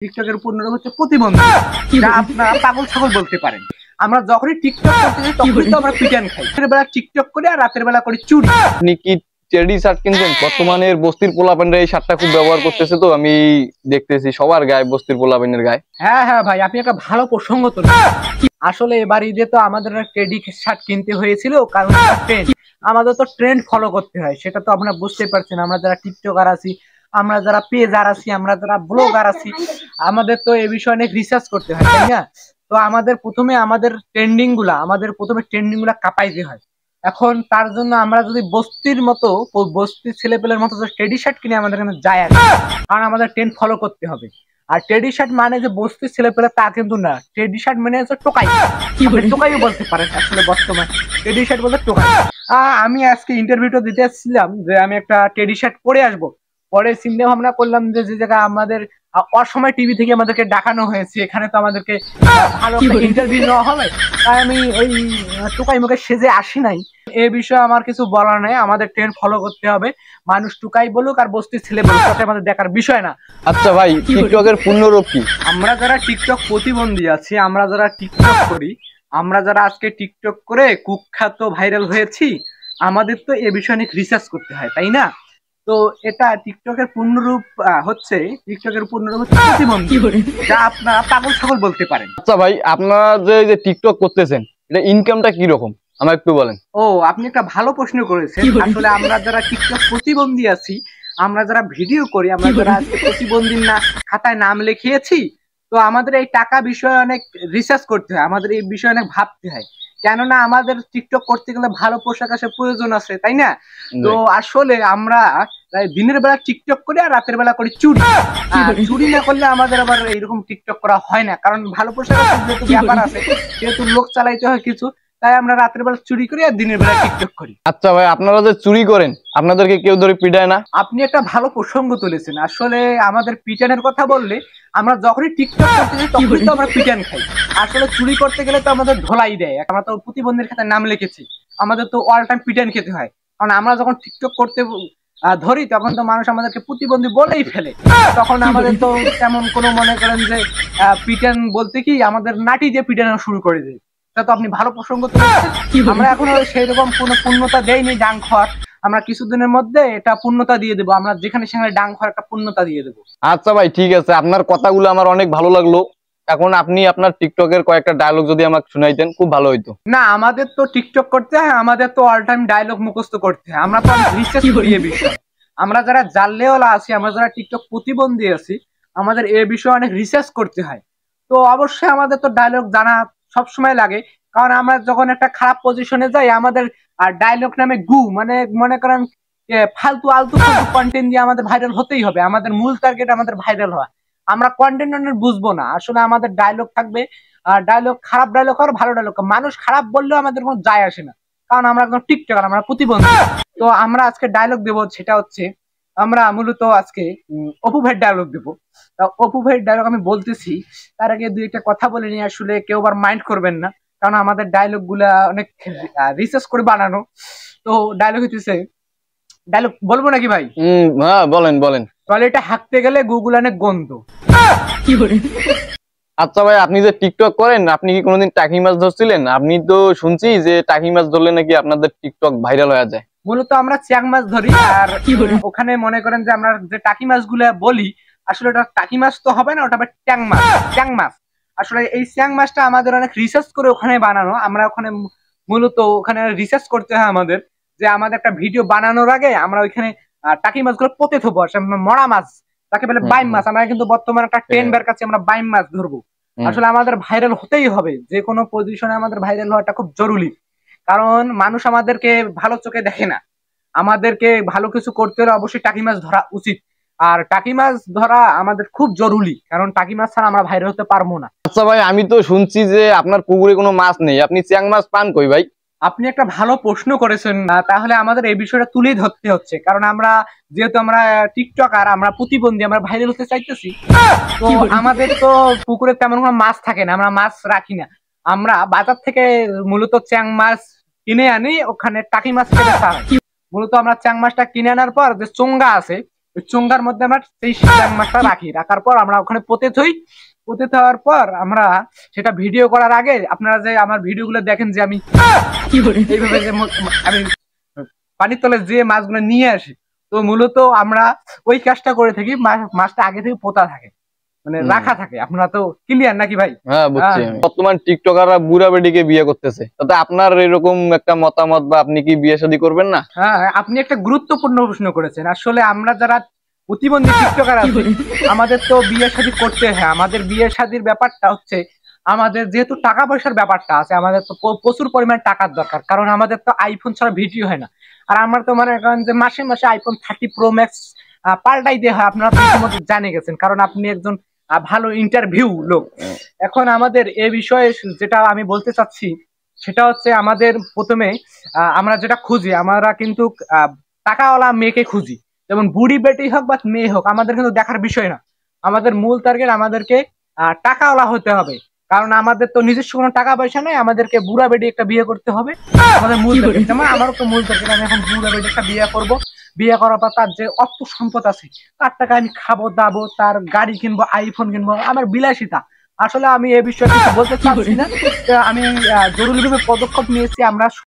টিকটকের পূর্ণরূপ হচ্ছে প্রতিবন্ধী, যা আপনারা পাগল ছাগল বলতে পারেন। আমরা যখনই টিকটক করতে যাই তখনই তো আমরা পিটান খাই। রাতের বেলা টিকটক করি আর রাতের বেলা করি চুরি। আপনি কি টেডি শার্ট কিনছেন? বর্তমানের বস্তির পোলাপানরা এই শার্টটা খুব ব্যবহার করতেছে, তো আমি দেখতেছি সবার গায়ে, বস্তির পোলাপানের গায়ে। হ্যাঁ হ্যাঁ ভাই, আপনি একটা ভালো প্রসঙ্গ তো। আসলে এবার ঈদে তো আমাদের টেডি শার্ট কিনতে হয়েছিল, কারণ ট্রেন্ড, আমাদের তো ট্রেন্ড ফলো করতে হয়, সেটা তো আপনারা বুঝতে পারছেন। আমরা যারা টিকটকার আছি, আমরা যারা পেজার আছি, আমরা যারা ব্লগার আছি, আমাদের তো এই বিষয়ে অনেক রিসার্চ করতে হয়, তাই না? তো আমাদের প্রথমে ট্রেন্ডিং গুলা কাঁপাইতে হয়। এখন তার জন্য আমরা যদি বস্তির ছেলেপেলের মতো টেডি শার্ট কিনে আমাদের এখানে যায় আর কি। কারণ আমাদের ট্রেন্ড ফলো করতে হবে। আর টেডি শার্ট মানে যে বস্তির ছেলেপেলে তা কিন্তু না। টেডি শার্ট মানে হচ্ছে টোকাই, টোকাইও বলতে পারেন আসলে বর্তমান। টেডি শার্ট বলতে টোকাই। আমি আজকে ইন্টারভিউটা দিতে আসছিলাম যে আমি একটা টেডি শার্ট পরে আসবো। পরে চিন্তা ভাবনা করলাম যে যে জায়গায় আমাদের অসময় টিভি থেকে আমাদেরকে ডাকানো হয়েছে, এখানে তো আমাদেরকে ভালো ইন্টারভিউ নেওয়া হবে, তাই আমি ওই টোকাই মুখে সেজে আসি নাই। এ বিষয়ে আমার কিছু বলার নাই। আমাদের ট্রেন্ড ফলো করতে হবে। মানুষ টুকাই বলুক আর বস্তির ছেলে বলুক, তাতে আমাদের দেখার বিষয় না। আচ্ছা ভাই, টিকটকের পূর্ণরূপ কি? আমরা যারা টিকটক প্রতিবন্ধী আছি, আমরা যারা টিকটক করি, আমরা যারা আজকে টিকটক করে কুখ্যাত ভাইরাল হয়েছি, আমাদের তো এ বিষয়ে অনেক রিসার্চ করতে হয়, তাই না? তো এটা টিকটকের পূর্ণরূপ হচ্ছে প্রতিবন্ধী, যা আপনারা পাগল ছাগল বলতে পারেন। আচ্ছা ভাই, আপনারা যে টিকটক করতেছেন, এটা ইনকামটা কি রকম আমাকে একটু বলেন। ও, আপনি একটা ভালো প্রশ্ন করেছেন। আসলে আমরা যারা টিকটক প্রতিবন্ধী আছি, আমরা যারা ভিডিও করি, আমরা যারা আজকে প্রতিবন্ধীর না খাতায় নাম লিখিয়েছি, তো আমাদের এই টাকা বিষয়ে অনেক রিসার্চ করতে হয়, আমাদের এই বিষয়ে অনেক ভাবতে হয়। কেননা আমাদের টিকটক করতে গেলে ভালো পোশাক আশাক প্রয়োজন আছে, তাই না? তো আসলে আমরা দিনের বেলা টিকটক করি আর রাতের বেলা করি চুরি। চুরি না করলে আমাদের আবার এইরকম টিকটক করা হয় না, কারণ ভালো পোশাক আশাক যেহেতু ব্যাপার আছে, যেহেতু লোক চালাইতে হয় কিছু, তাই আমরা রাতের বেলা চুরি করি আর দিনের বেলা টিকটক করি। আচ্ছা ভাই, আপনারা যে চুরি করেন, আপনাদেরকে কেউ ধরে পিটায় না? আপনি একটা ভালো প্রসঙ্গ তুলেছেন। আসলে আমাদের পিটানের কথা বললে, আমরা যখনই টিকটক করতে যাই তখনই তো আমরা পিটান খাই। আসলে চুরি করতে গেলে তো আমাদের ধোলাই দেয়। আমরা তো প্রতিবন্ধীর খাতায় নাম লিখেছি, আমাদের তো অল টাইম পিটান খেতে হয়। কারণ আমরা যখন টিকটক করতে ধরি, তখন তো মানুষ আমাদেরকে প্রতিবন্ধী বলেই ফেলে। তখন আমাদের তো তেমন কোনো, মনে করেন যে পিটান বলতে কি, আমাদের নাটি দিয়ে পিটানো শুরু করে দেয়। তা তো আপনি ভালো প্রসঙ্গ তুলেছেন। আমরা এখনো সেই রকম কোনো পূর্ণতা দেয়নি ডাং খাওয়ার। আমরা কিছুদিনের মধ্যে এটা পূর্ণতা দিয়ে দেবো। আমরা যেখানে সেখানে ডাং খাওয়ার একটা পূর্ণতা দিয়ে দেবো। আচ্ছা ভাই, ঠিক আছে, আপনার কথাগুলো আমার অনেক ভালো লাগলো। এখন আপনি আপনার টিকটকের কয়েকটা ডায়লগ যদি আমাকে শুনাইতেন, খুব ভালো হইতো। না, আমাদের তো টিকটক করতে হয়, আমাদের তো অল টাইম ডায়লগ মুখস্থ করতে হয়। আমরা তো রিসার্চ করি এ বিষয়ে। আমরা যারা জানলেওয়ালা আছি, আমরা যারা টিকটক প্রতিবন্ধী আছি, আমাদের এ বিষয়ে অনেক রিসার্চ করতে হয়। তো অবশ্যই আমাদের তো ডায়লগ জানা সবসময় লাগে। কারণ আমরা যখন একটা খারাপ পজিশনে যাই, আমাদের ডায়লগ নামে মানে মনে করেন ফালতু আলতু কন্টেন্ট দিয়ে আমাদের ভাইরাল হতেই হবে। আমাদের মূল টার্গেট আমাদের ভাইরাল হওয়া। আমরা কন্টেন্ট বুঝবো না, আসলে আমাদের ডায়লগ থাকবে। ডায়লগ, খারাপ ডায়লগ আর ভালো ডায়লগ, মানুষ খারাপ বললেও আমাদের কোনো যায় আসে না, কারণ আমরা একদম টিকটকার, আমরা প্রতিবন্ধী। তো আমরা আজকে ডায়লগ দেবো, সেটা হচ্ছে আমরা মূলত আজকে অপু ভাইয়ের ডায়লগ দেবো। অপু ভাইয়ের ডায়লগ আমি বলতেছি, তার আগে দুই একটা কথা বলে নিই, আসলে কেউ আবার মাইন্ড করবেন না, কারণ আমাদের ডায়লগ গুলা অনেক রিসার্চ করে বানানো। তো ডায়লগ হইতেছে, ডায়লগ বলবো নাকি ভাই? হ্যাঁ, বলেন বলেন। টয়লেটে হাঁকতে গেলে গুগল অনেক গন্ধ। আচ্ছা ভাই, আপনি যে টিকটক করেন, আপনি কি কোনোদিন টাকি মাছ ধরছিলেন? আপনি তো শুনছি যে টাকি মাছ ধরলে নাকি আপনাদের টিকটক ভাইরাল হয়ে যায়। মূলত আমরা চ্যাং মাছ ধরি, আর ওখানে মনে করেন যে আমরা যে টাকি মাছ গুলা বলি, আসলে ওটা টাকি মাছ তো হবে না, ওটা হবে ট্যাং মাছ, চ্যাং মাছ। আসলে এই চ্যাং মাছটা আমাদের অনেক রিসার্চ করে ওখানে বানানো। আমরা ওখানে মূলত ওখানে রিসার্চ করতে হয় আমাদের, যে আমাদের একটা ভিডিও বানানোর আগে আমরা ওইখানে টাকি মাছগুলো পোতে থবো, মরা মাছ, তাকে বলে বাইম মাছ। আমরা কিন্তু বর্তমানে একটা ট্রেন্ড বের কাছে, আমরা বাইম মাছ ধরবো। আসলে আমাদের ভাইরাল হতেই হবে, যে কোনো পজিশনে আমাদের ভাইরাল হওয়াটা খুব জরুরি। কারণ মানুষ আমাদেরকে ভালো চোখে দেখে না, আমাদেরকে ভালো কিছু করতে হলে অবশ্যই টাকি মাছ ধরা উচিত। আর টাকি মাছ ধরা আমাদের খুব জরুরি, কারণ টাকি মাছ ছাড়া আমরা ভাইরাল হতে পারবো না। আচ্ছা ভাই, আমি তো শুনছি যে আপনার পুকুরে কোনো মাছ নেই, আপনি চ্যাং মাছ পান কই ভাই? আপনি একটা ভালো প্রশ্ন করেছেন। তাহলে আমাদের এই বিষয়টা তুলেই ধরতে হচ্ছে, কারণ আমরা যেহেতু আমরা টিকটকার, আমরা প্রতিবন্ধী, আমরা ভাইরাল হতে চাইতেছি। তো আমাদের তো পুকুরে তেমন কোনো মাছ থাকে না, আমরা মাছ রাখি না। আমরা বাজার থেকে মূলত চ্যাং মাছ কিনে আনি, ওখানে টাকি মাছ খেতে। মূলত আমরা চ্যাং মাছটা কিনে আনার পর যে চোঙ্গা আছে, ওই চোঙ্গার মধ্যে আমরা সেই শিং মাছটা রাখার পর আমরা ওখানে পোতে থই। পোতে থাকার পর আমরা সেটা ভিডিও করার আগে আপনারা যে আমার ভিডিও গুলো দেখেন যে আমি এইভাবে যে আমি পানির তলে যে মাছগুলো নিয়ে আসি, তো মূলত আমরা ওই কাজটা করে থাকি। মাছটা আগে থেকে পোতা থাকে, মানে রাখা থাকে। আপনারা তো ক্লিয়ার নাকি ভাই? হ্যাঁ বুঝছি। বর্তমান টিকটকাররা বুড়া বেডিকে বিয়ে করতেছে, তাতে আপনার এরকম একটা মতামত বা আপনি কি বিয়ে শাদী করবেন না? হ্যাঁ, আপনি একটা গুরুত্বপূর্ণ প্রশ্ন করেছেন। আসলে আমরা যারা প্রতিবন্ধী টিকটকার আছি আমাদের তো বিয়ে শাদী করতে হয়। আমাদের বিয়ে শাদীর ব্যাপারটা হচ্ছে আমাদের যেহেতু টাকা পয়সার ব্যাপারটা আছে, আমাদের তো প্রচুর পরিমাণ টাকার দরকার, কারণ আমাদের তো আইফোন ছাড়া ভিডিও হয় না। আর আমরা তো মনে করেন যে মাসে মাসে আইফোন 30 প্রো ম্যাক্স পাল্টাই দেওয়া হয়। আপনারা তো ইতিমধ্যে জানে গেছেন, কারণ আপনি একজন ভালো ইন্টারভিউ লোক। এখন আমাদের এ বিষয়ে যেটা আমি বলতে চাচ্ছি সেটা হচ্ছে আমাদের প্রথমে আমরা যেটা খুঁজি, আমরা কিন্তু টাকাওয়ালা মেয়েকে খুঁজি। যেমন বুড়ি বেটি হোক বা মেয়ে হোক, আমাদের কিন্তু দেখার বিষয় না। আমাদের মূল টার্গেট আমাদেরকে টাকাওয়ালা হতে হবে, কারণ আমাদের তো নিজস্ব কোনো টাকা পয়সা নেই। আমাদেরকে বুড়া বেটি একটা বিয়ে করতে হবে, আমাদের মূল টার্গেট। যেমন আমারও তো মূল টার্গেট, আমি এখন বুড়া বেটি একটা বিয়ে করবো। বিয়ে করার পর তার যে অর্থ সম্পদ আছে তার টাকা আমি খাবো দাবো, তার গাড়ি কিনবো, আইফোন কিনবো, আমার বিলাসিতা। আসলে আমি এ বিষয়ে কিছু বলতে চাচ্ছি না। আমি জরুরিভাবে পদক্ষেপ নিয়েছি। আমরা